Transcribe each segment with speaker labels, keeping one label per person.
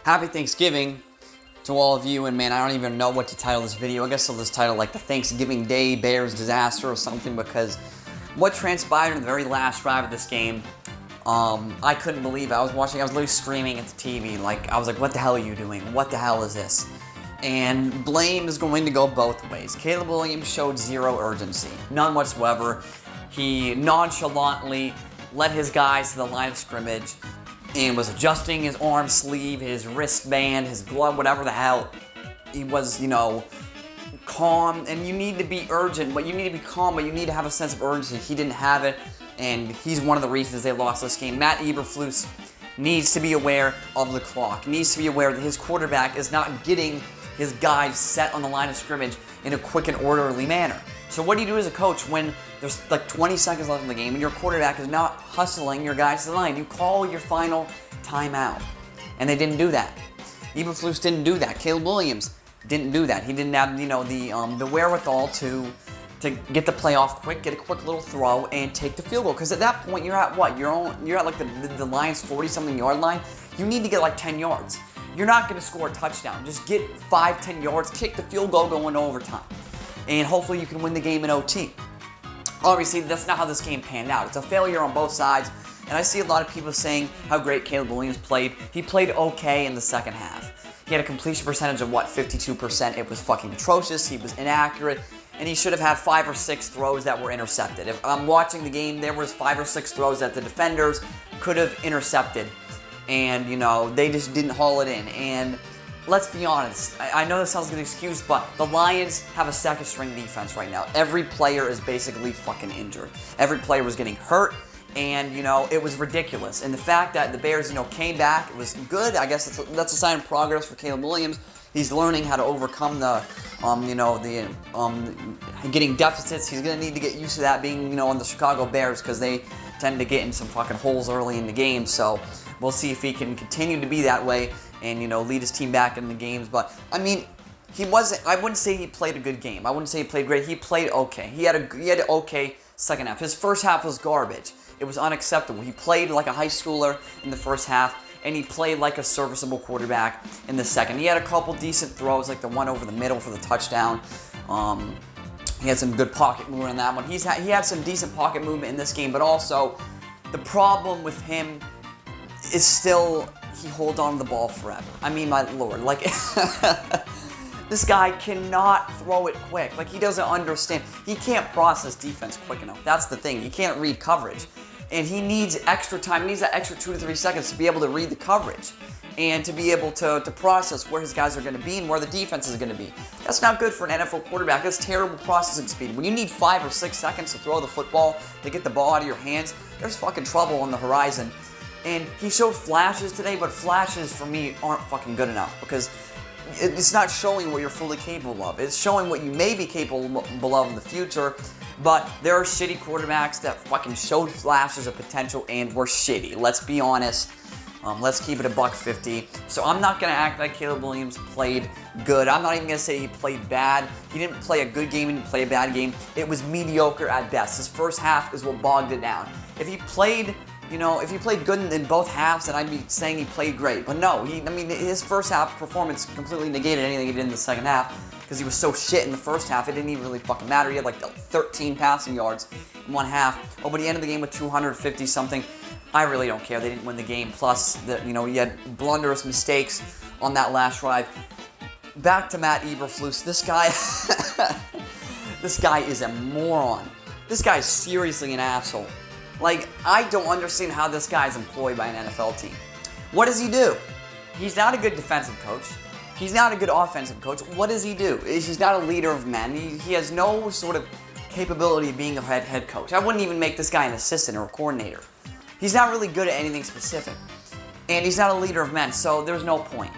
Speaker 1: Happy Thanksgiving to all of you, and man, I don't even know what to title this video. I guess I'll just title like the Thanksgiving Day Bears disaster or something, because what transpired in the very last drive of this game, I couldn't believe it. I was literally screaming at the TV, I was like, what the hell are you doing? What the hell is this? And blame is going to go both ways. Caleb Williams showed zero urgency, none whatsoever. He nonchalantly led his guys to the line of scrimmage and was adjusting his arm sleeve, his wristband, his glove, whatever the hell. He was, calm, and you need to be urgent, but you need to be calm, but you need to have a sense of urgency. He didn't have it, and he's one of the reasons they lost this game. Matt Eberflus needs to be aware of the clock, needs to be aware that his quarterback is not getting his guys set on the line of scrimmage in a quick and orderly manner. So what do you do as a coach when there's like 20 seconds left in the game and your quarterback is not hustling your guys to the line? You call your final timeout. And they didn't do that. Eberflus didn't do that. Caleb Williams didn't do that. He didn't have, the wherewithal to get the play off quick, get a quick little throw, and take the field goal. Because at that point, you're at what? You're at like the Lions' 40-something yard line. You need to get like 10 yards. You're not going to score a touchdown. Just get 5-10 yards, kick the field goal, go into overtime. And hopefully you can win the game in OT. Obviously, that's not how this game panned out. It's a failure on both sides. And I see a lot of people saying how great Caleb Williams played. He played okay in the second half. He had a completion percentage of, 52%. It was fucking atrocious. He was inaccurate. And he should have had 5 or 6 throws that were intercepted. If I'm watching the game, there was 5 or 6 throws that the defenders could have intercepted. And, they just didn't haul it in. And let's be honest, I know this sounds like an excuse, but the Lions have a second-string defense right now. Every player is basically fucking injured. Every player was getting hurt, and, it was ridiculous. And the fact that the Bears, came back, it was good. I guess that's a sign of progress for Caleb Williams. He's learning how to overcome getting deficits. He's going to need to get used to that being, on the Chicago Bears, because they tend to get in some fucking holes early in the game. So we'll see if he can continue to be that way and, lead his team back in the games. But, I wouldn't say he played a good game. I wouldn't say he played great. He played okay. He had an okay second half. His first half was garbage. It was unacceptable. He played like a high schooler in the first half, and he played like a serviceable quarterback in the second. He had a couple decent throws, like the one over the middle for the touchdown. He had some good pocket movement in that one. He had some decent pocket movement in this game, but also the problem with him is still he holds on to the ball forever. My lord, this guy cannot throw it quick. He doesn't understand. He can't process defense quick enough. That's the thing. He can't read coverage. And he needs extra time. He needs that extra 2 to 3 seconds to be able to read the coverage and to be able to process where his guys are going to be and where the defense is going to be. That's not good for an NFL quarterback. That's terrible processing speed. When you need 5 or 6 seconds to throw the football, to get the ball out of your hands, there's fucking trouble on the horizon. And he showed flashes today, but flashes for me aren't fucking good enough, because it's not showing what you're fully capable of. It's showing what you may be capable of in the future, but there are shitty quarterbacks that fucking showed flashes of potential and were shitty. Let's be honest. Let's keep it $1.50. So I'm not going to act like Caleb Williams played good. I'm not even going to say he played bad. He didn't play a good game. He didn't play a bad game. It was mediocre at best. His first half is what bogged it down. If he played good in both halves, then I'd be saying he played great. But no, his first half performance completely negated anything he did in the second half, because he was so shit in the first half, it didn't even really fucking matter. He had 13 passing yards in one half. Oh, but he ended the game with 250-something. I really don't care. They didn't win the game. Plus, he had blunderous mistakes on that last drive. Back to Matt Eberflus. This guy is a moron. This guy is seriously an asshole. I don't understand how this guy is employed by an NFL team. What does he do? He's not a good defensive coach. He's not a good offensive coach. What does he do? He's not a leader of men. He has no sort of capability of being a head coach. I wouldn't even make this guy an assistant or a coordinator. He's not really good at anything specific. And he's not a leader of men, so there's no point.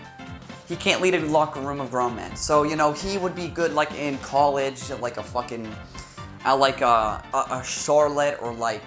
Speaker 1: He can't lead a locker room of grown men. So, he would be good in college, a Charlotte, or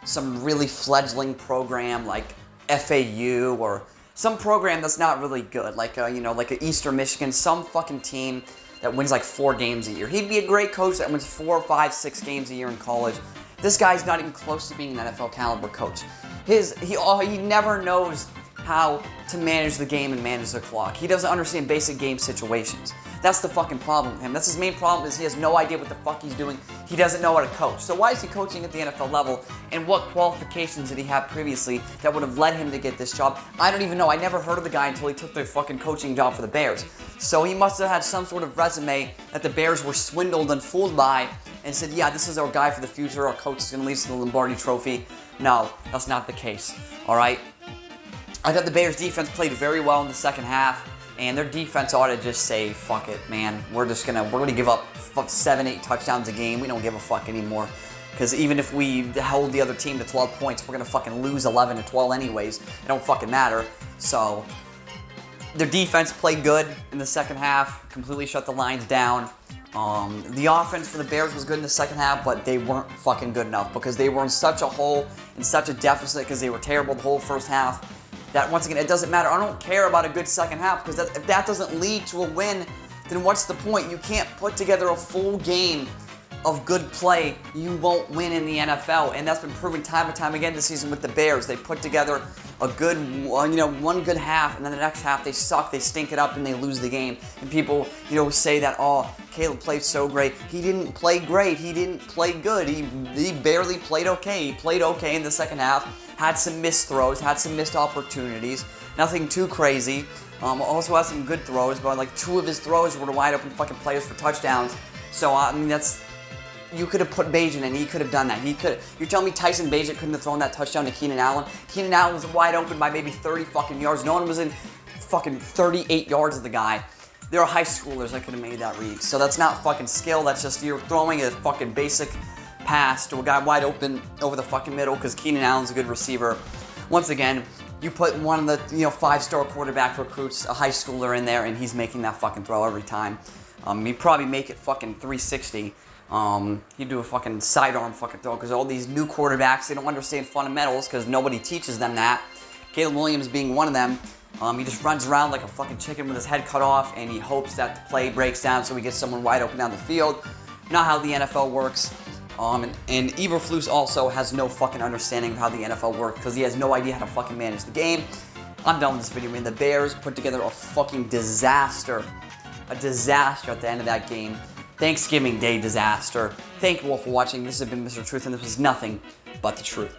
Speaker 1: some really fledgling program like FAU, or some program that's not really good, like a Eastern Michigan, some fucking team that wins 4 games a year. He'd be a great coach that wins 4, 5, 6 games a year in college. This guy's not even close to being an NFL caliber coach. He never knows how to manage the game and manage the clock. He doesn't understand basic game situations. That's the fucking problem with him. That's his main problem, is he has no idea what the fuck he's doing. He doesn't know how to coach. So why is he coaching at the NFL level, and what qualifications did he have previously that would have led him to get this job? I don't even know. I never heard of the guy until he took the fucking coaching job for the Bears. So he must have had some sort of resume that the Bears were swindled and fooled by and said, yeah, this is our guy for the future. Our coach is going to lead us to the Lombardi Trophy. No, that's not the case. All right? I thought the Bears defense played very well in the second half. And their defense ought to just say, fuck it, man. We're gonna give up 7-8 touchdowns a game. We don't give a fuck anymore. Because even if we held the other team to 12 points, we're gonna fucking lose 11 to 12 anyways. It don't fucking matter. So their defense played good in the second half. Completely shut the lines down. The offense for the Bears was good in the second half, but they weren't fucking good enough because they were in such a hole, in such a deficit, because they were terrible the whole first half. That, once again, it doesn't matter. I don't care about a good second half, because if that doesn't lead to a win, then what's the point? You can't put together a full game of good play. You won't win in the NFL, and that's been proven time and time again this season with the Bears. They put together a good, one good half, and then the next half they suck, they stink it up, and they lose the game. And people, say that, oh, Caleb played so great. He didn't play great. He didn't play good. He barely played okay. He played okay in the second half. Had some missed throws, had some missed opportunities. Nothing too crazy. Also had some good throws, but like 2 of his throws were to wide open fucking players for touchdowns. So I mean, you could have put Bagent in. He could have done that. You're telling me Tyson Bagent couldn't have thrown that touchdown to Keenan Allen? Keenan Allen was wide open by maybe 30 fucking yards. No one was in fucking 38 yards of the guy. There are high schoolers that could have made that read. So that's not fucking skill. That's just you're throwing a fucking basic pass to a guy wide open over the fucking middle because Keenan Allen's a good receiver. Once again, you put one of the 5-star quarterback recruits, a high schooler in there, and he's making that fucking throw every time. He'd probably make it fucking 360. He'd do a fucking sidearm fucking throw because all these new quarterbacks, they don't understand fundamentals because nobody teaches them that. Caleb Williams being one of them. He just runs around like a fucking chicken with his head cut off, and he hopes that the play breaks down so he gets someone wide open down the field. Not how the NFL works. And Eberflus also has no fucking understanding of how the NFL works because he has no idea how to fucking manage the game. I'm done with this video, man. The Bears put together a fucking disaster. A disaster at the end of that game. Thanksgiving Day disaster. Thank you all for watching. This has been Mr. Truth, and this was nothing but the truth.